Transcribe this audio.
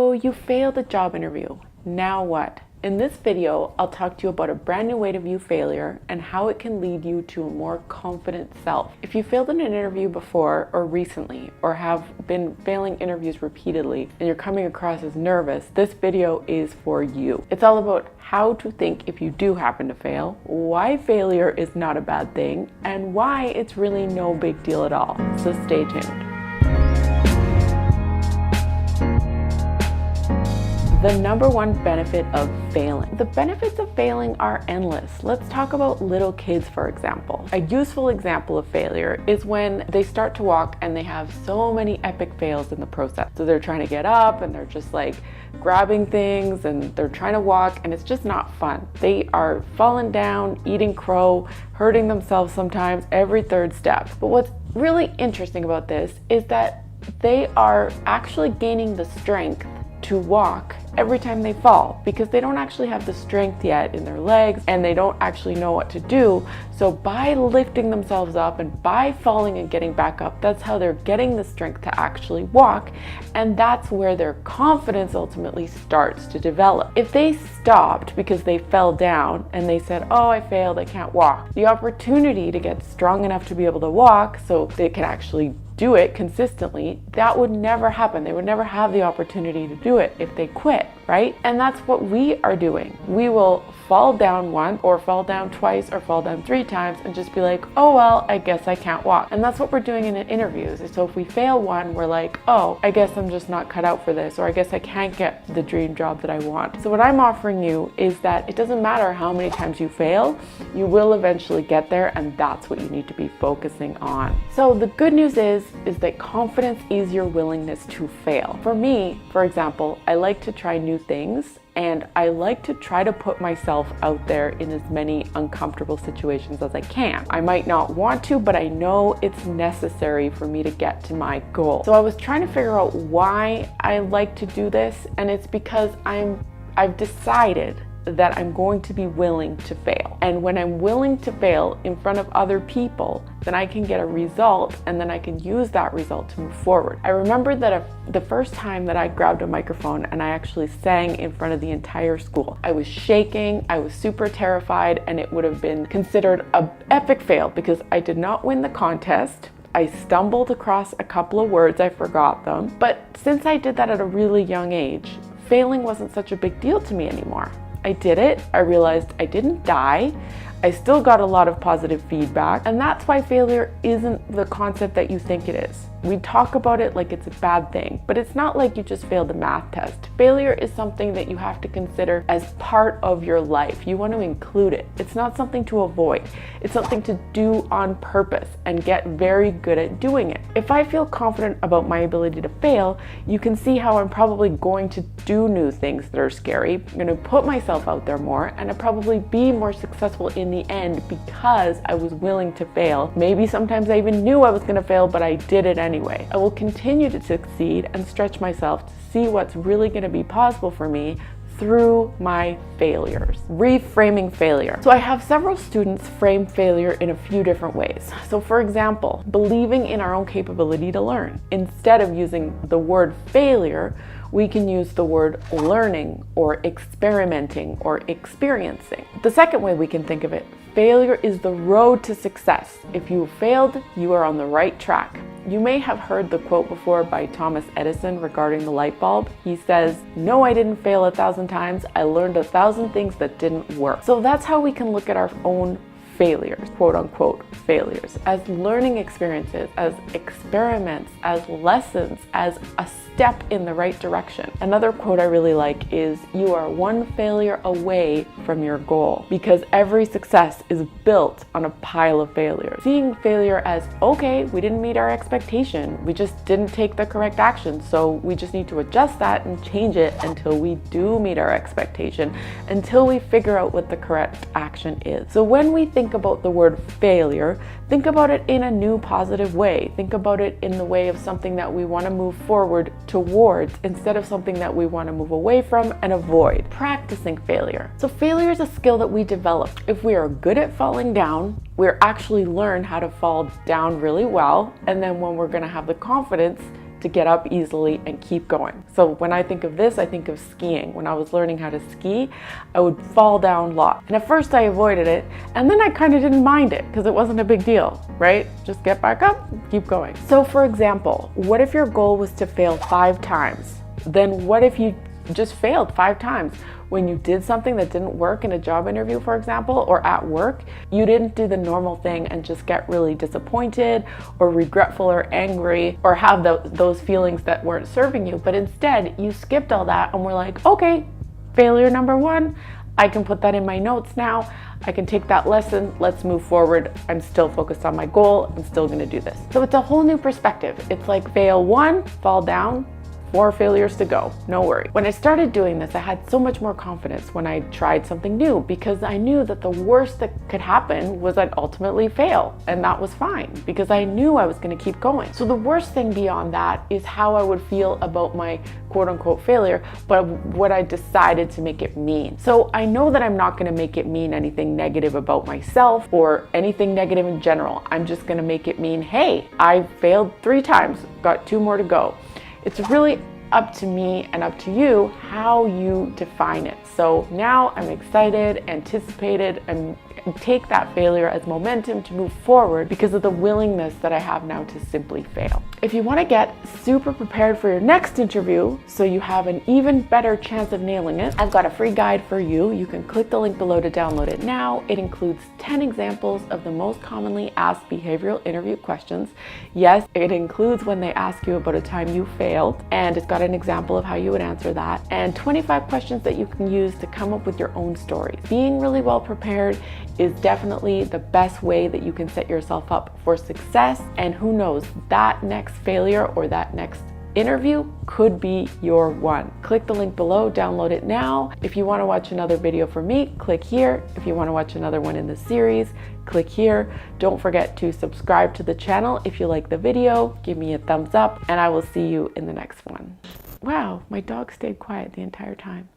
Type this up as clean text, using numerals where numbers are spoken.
So you failed a job interview. Now what? In this video, I'll talk to you about a brand new way to view failure and how it can lead you to a more confident self. If you failed in an interview before or recently, or have been failing interviews repeatedly and you're coming across as nervous, this video is for you. It's all about how to think if you do happen to fail, why failure is not a bad thing, and why it's really no big deal at all. So stay tuned. The number one benefit of failing. The benefits of failing are endless. Let's talk about little kids, for example. A useful example of failure is when they start to walk and they have so many epic fails in the process. So they're trying to get up and they're just like grabbing things and they're trying to walk and it's just not fun. They are falling down, eating crow, hurting themselves sometimes every third step. But what's really interesting about this is that they are actually gaining the strength to walk every time they fall because they don't actually have the strength yet in their legs and they don't actually know what to do. So by lifting themselves up and by falling and getting back up, that's how they're getting the strength to actually walk, and that's where their confidence ultimately starts to develop. If they stopped because they fell down and they said, oh, I failed, I can't walk, the opportunity to get strong enough to be able to walk so they can actually do it consistently, that would never happen. They would never have the opportunity to do it if they quit, right? And that's what we are doing. We will fall down once or fall down twice or fall down 3 times and just be like, oh, well, I guess I can't walk. And that's what we're doing in interviews. So if we fail one, we're like, oh, I guess I'm just not cut out for this, or I guess I can't get the dream job that I want. So what I'm offering you is that it doesn't matter how many times you fail, you will eventually get there, and that's what you need to be focusing on. So the good news is that confidence is your willingness to fail. For me, for example, I like to try new things and I like to try to put myself out there in as many uncomfortable situations as I can. I might not want to, but I know it's necessary for me to get to my goal. So I was trying to figure out why I like to do this, and it's because I've decided that I'm going to be willing to fail. And when I'm willing to fail in front of other people, then I can get a result and then I can use that result to move forward. I remember that the first time that I grabbed a microphone and I actually sang in front of the entire school, I was shaking, I was super terrified, and it would have been considered an epic fail because I did not win the contest. I stumbled across a couple of words, I forgot them. But since I did that at a really young age, failing wasn't such a big deal to me anymore. I did it, I realized I didn't die, I still got a lot of positive feedback, and that's why failure isn't the concept that you think it is. We talk about it like it's a bad thing, but it's not like you just failed a math test. Failure is something that you have to consider as part of your life. You want to include it. It's not something to avoid. It's something to do on purpose and get very good at doing it. If I feel confident about my ability to fail, you can see how I'm probably going to do new things that are scary. I'm going to put myself out there more, and I'll probably be more successful in the end because I was willing to fail. Maybe sometimes I even knew I was going to fail, but I did it anyway. I will continue to succeed and stretch myself to see what's really going to be possible for me through my failures. Reframing failure. So I have several students frame failure in a few different ways. So for example, believing in our own capability to learn. Instead of using the word failure, we can use the word learning or experimenting or experiencing. The second way we can think of it, failure is the road to success. If you failed, you are on the right track. You may have heard the quote before by Thomas Edison regarding the light bulb. He says, "No, I didn't fail 1,000 times. I learned 1,000 things that didn't work." So that's how we can look at our own failures, quote unquote failures, as learning experiences, as experiments, as lessons, as a step in the right direction. Another quote I really like is, "You are one failure away from your goal," because every success is built on a pile of failures. Seeing failure as, okay, we didn't meet our expectation, we just didn't take the correct action, so we just need to adjust that and change it until we do meet our expectation, until we figure out what the correct action is. So when we think about the word failure, think about it in a new positive way. Think about it in the way of something that we want to move forward towards instead of something that we want to move away from and avoid. Practicing failure. So failure is a skill that we develop. If we are good at falling down, we're actually learn how to fall down really well, and then when we're going to have the confidence to get up easily and keep going. So when I think of this, I think of skiing. When I was learning how to ski, I would fall down lots. And at first I avoided it, and then I kind of didn't mind it because it wasn't a big deal, right? Just get back up, keep going. So for example, what if your goal was to fail 5 times? Then what if you just failed 5 times? When you did something that didn't work in a job interview, for example, or at work, you didn't do the normal thing and just get really disappointed or regretful or angry or have those feelings that weren't serving you, but instead you skipped all that and were like, okay, failure number 1, I can put that in my notes now. I can take that lesson, let's move forward. I'm still focused on my goal, I'm still gonna do this. So it's a whole new perspective. It's like fail 1, fall down, 4 failures to go, no worry. When I started doing this, I had so much more confidence when I tried something new because I knew that the worst that could happen was I'd ultimately fail, and that was fine because I knew I was gonna keep going. So the worst thing beyond that is how I would feel about my quote unquote failure, but what I decided to make it mean. So I know that I'm not gonna make it mean anything negative about myself or anything negative in general. I'm just gonna make it mean, hey, I failed 3 times, got 2 more to go. It's really up to me and up to you how you define it. So now I'm excited, anticipated, and take that failure as momentum to move forward because of the willingness that I have now to simply fail. If you want to get super prepared for your next interview so you have an even better chance of nailing it, I've got a free guide for you. You can click the link below to download it now. It includes 10 examples of the most commonly asked behavioral interview questions. Yes, it includes when they ask you about a time you failed, and it's got an example of how you would answer that, and 25 questions that you can use to come up with your own stories. Being really well prepared is definitely the best way that you can set yourself up for success, and who knows, that next failure or that next interview could be your one. Click the link below, download it now. If you want to watch another video from me, click here. If you want to watch another one in the series, click here. Don't forget to subscribe to the channel if you like the video, give me a thumbs up, and I will see you in the next one. Wow, my dog stayed quiet the entire time.